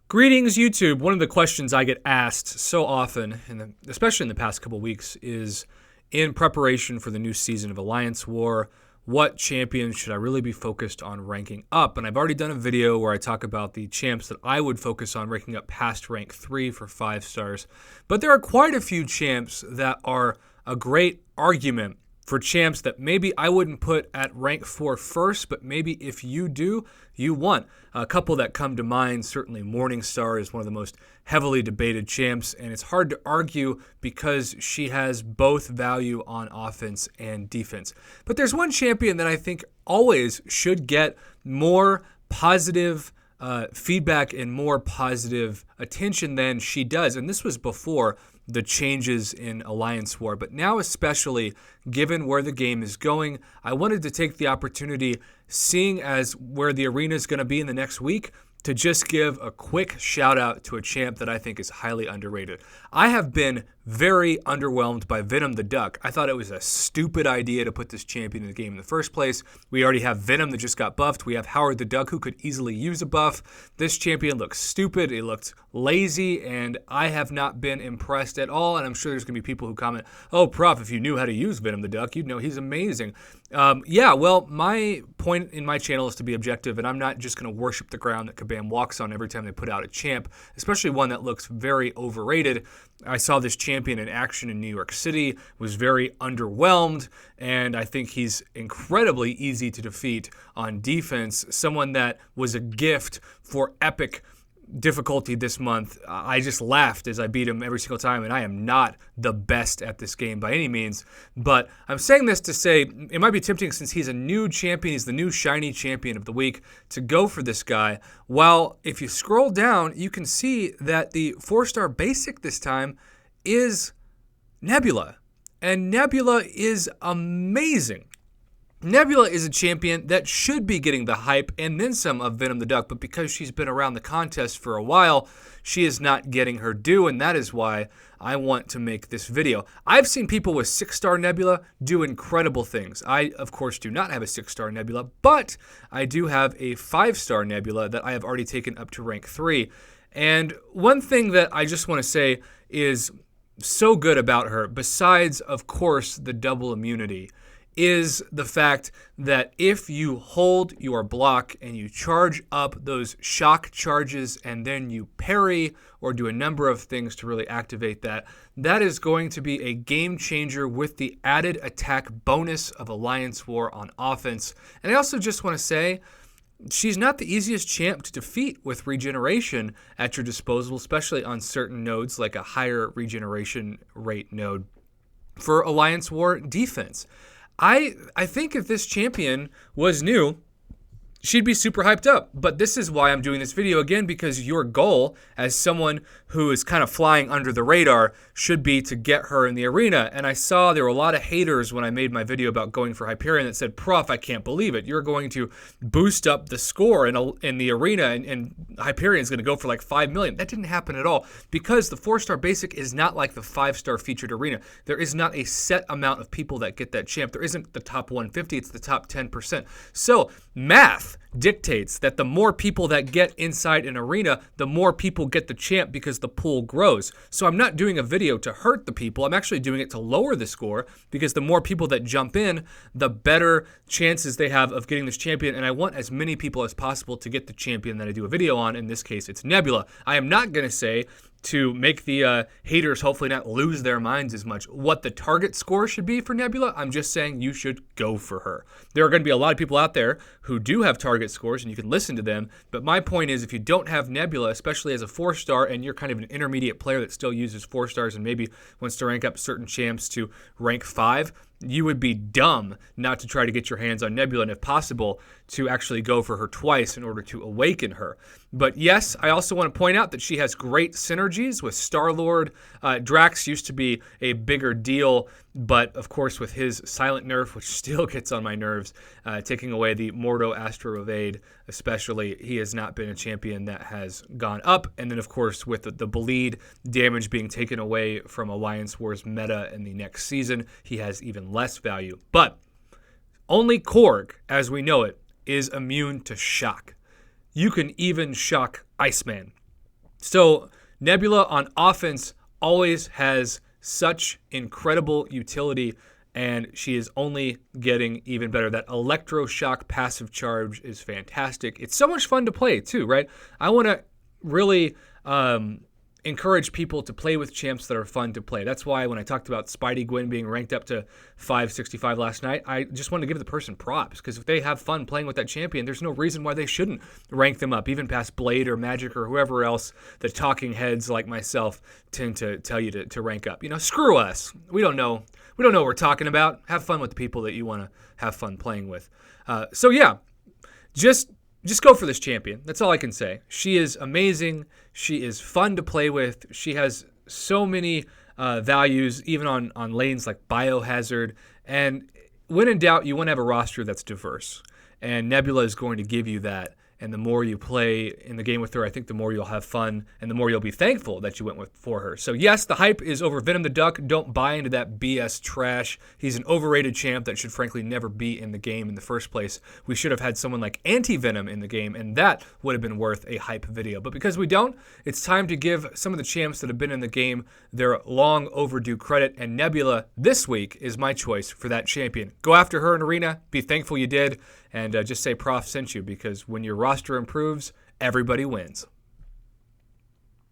Greetings, YouTube. One of the questions I get asked so often, especially in the past couple weeks, is in preparation for the new season of Alliance War, what champions should I really be focused on ranking up? And I've already done a video where I talk about the champs that I would focus on ranking up past rank 3 for 5 stars. But there are quite a few champs that are a great argument for champs that maybe I wouldn't put at rank 4 first, but maybe if you do, you want. A couple that come to mind, certainly Morningstar is one of the most heavily debated champs, and it's hard to argue because she has both value on offense and defense. But there's one champion that I think always should get more positive feedback and more positive attention than she does, and this was before the changes in Alliance War. But now, especially given where the game is going, I wanted to take the opportunity, seeing as where the arena is going to be in the next week, to just give a quick shout out to a champ that I think is highly underrated. I have been very underwhelmed by Venom the Duck. I thought it was a stupid idea to put this champion in the game in the first place. We already have Venom that just got buffed. We have Howard the Duck who could easily use a buff. This champion looks stupid. It looked lazy, and I have not been impressed at all. And I'm sure there's going to be people who comment, "Oh, Prof, if you knew how to use Venom the Duck, you'd know he's amazing." Yeah, well, my point in my channel is to be objective, and I'm not just going to worship the ground that Kabam walks on every time they put out a champ, especially one that looks very overrated. I saw this champion in action in New York City, was very underwhelmed, and I think he's incredibly easy to defeat on defense. Someone that was a gift for epic difficulty this month. I just laughed as I beat him every single time, and I am not the best at this game by any means. But I'm saying this to say it might be tempting, since he's a new champion, he's the new shiny champion of the week, to go for this guy. While if you scroll down, you can see that the 4-star basic this time is Nebula. And Nebula is amazing. Nebula is a champion that should be getting the hype and then some of Venom the Duck, but because she's been around the contest for a while, she is not getting her due, and that is why I want to make this video. I've seen people with 6-star Nebula do incredible things. I, of course, do not have a 6-star Nebula, but I do have a 5-star Nebula that I have already taken up to rank 3. And one thing that I just want to say is so good about her, besides, of course, the double immunity, is the fact that if you hold your block and you charge up those shock charges and then you parry or do a number of things to really activate that, that is going to be a game changer with the added attack bonus of Alliance War on offense. And I also just want to say, she's not the easiest champ to defeat with regeneration at your disposal, especially on certain nodes like a higher regeneration rate node for Alliance War defense. I think if this champion was new, she'd be super hyped up. But this is why I'm doing this video again, because your goal as someone who is kind of flying under the radar should be to get her in the arena. And I saw there were a lot of haters when I made my video about going for Hyperion that said, "Prof, I can't believe it. You're going to boost up the score in the arena and Hyperion's going to go for like 5 million. That didn't happen at all, because the 4-star basic is not like the 5-star featured arena. There is not a set amount of people that get that champ. There isn't the top 150, it's the top 10%. So math dictates that the more people that get inside an arena, the more people get the champ, because the pool grows. So I'm not doing a video to hurt the people. I'm actually doing it to lower the score, because the more people that jump in, the better chances they have of getting this champion. And I want as many people as possible to get the champion that I do a video on. In this case, it's Nebula. I am not going to say, to make the haters hopefully not lose their minds as much, what the target score should be for Nebula. I'm just saying you should go for her. There are going to be a lot of people out there who do have target scores, and you can listen to them. But my point is, if you don't have Nebula, especially as a 4-star, and you're kind of an intermediate player that still uses 4 stars and maybe wants to rank up certain champs to rank 5, you would be dumb not to try to get your hands on Nebula, and if possible, to actually go for her twice in order to awaken her. But yes, I also want to point out that she has great synergies with Star-Lord. Drax used to be a bigger deal, but of course with his silent nerf, which still gets on my nerves, taking away the Mordo Astro Evade especially, he has not been a champion that has gone up. And then of course with the bleed damage being taken away from Alliance Wars meta in the next season, he has even less value. But only Korg, as we know it, is immune to shock. You can even shock Iceman. So Nebula on offense always has such incredible utility, and she is only getting even better. That electroshock passive charge is fantastic. It's so much fun to play too, right? I want to really encourage people to play with champs that are fun to play. That's why when I talked about Spidey Gwen being ranked up to 565 last night, I just wanted to give the person props, because if they have fun playing with that champion, there's no reason why they shouldn't rank them up, even past Blade or Magic or whoever else the talking heads like myself tend to tell you to rank up. Screw us. We don't know. We don't know what we're talking about. Have fun with the people that you want to have fun playing with. So yeah, just go for this champion. That's all I can say. She is amazing. She is fun to play with. She has so many values, even on lanes like Biohazard. And when in doubt, you want to have a roster that's diverse. And Nebula is going to give you that. And the more you play in the game with her, I think the more you'll have fun and the more you'll be thankful that you went for her. So yes, the hype is over Venom the Duck. Don't buy into that BS trash. He's an overrated champ that should frankly never be in the game in the first place. We should have had someone like Anti-Venom in the game, and that would have been worth a hype video. But because we don't, it's time to give some of the champs that have been in the game their long overdue credit, and Nebula this week is my choice for that champion. Go after her in Arena. Be thankful you did. And just say Prof sent you, because when your roster improves, everybody wins.